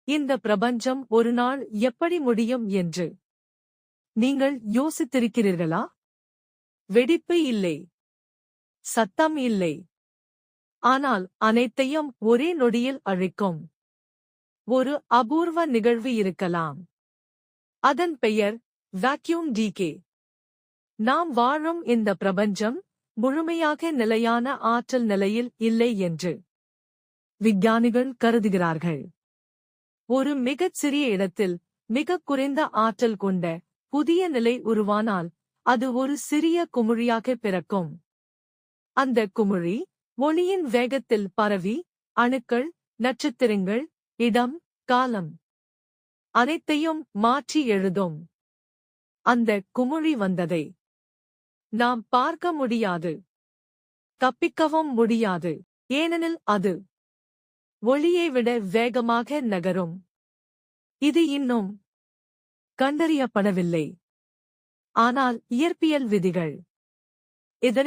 இந்த பிரபஞ்சம் ஒரு நாள் எப்படி முடியும் என்று நீங்கள் யோசித்திருக்கிறீர்களா? வெடிப்பு இல்லை, சத்தம் இல்லை, ஆனால் அனைத்தையும் ஒரே நொடியில் அழிக்கும் ஒரு அபூர்வ நிகழ்வு இருக்கலாம். அதன் பெயர் வாக்யூம் டீகே. நாம் வாழும் இந்த பிரபஞ்சம் முழுமையாக நிலையான ஆற்றல் நிலையில் இல்லை என்று விஞ்ஞானிகள் கருதுகிறார்கள். ஒரு மிகச் சிறிய இடத்தில் மிகக் குறைந்த ஆற்றல் கொண்ட புதிய நிலை உருவானால் அது ஒரு சிறிய குமிழியாக பிறக்கும். அந்த குமிழி ஒளியின் வேகத்தில் பரவி அணுக்கள், நட்சத்திரங்கள், இடம், காலம் அனைத்தையும் மாற்றி எழுதும். அந்த குமிழி வந்ததை நாம் பார்க்க முடியாது, தப்பிக்கவும் முடியாது, ஏனெனில் அது ஒளியை விட வேகமாக நகரும். இது இன்னும் கண்டறியப்படவில்லை, ஆனால் இயற்பியல் விதிகள் இதனை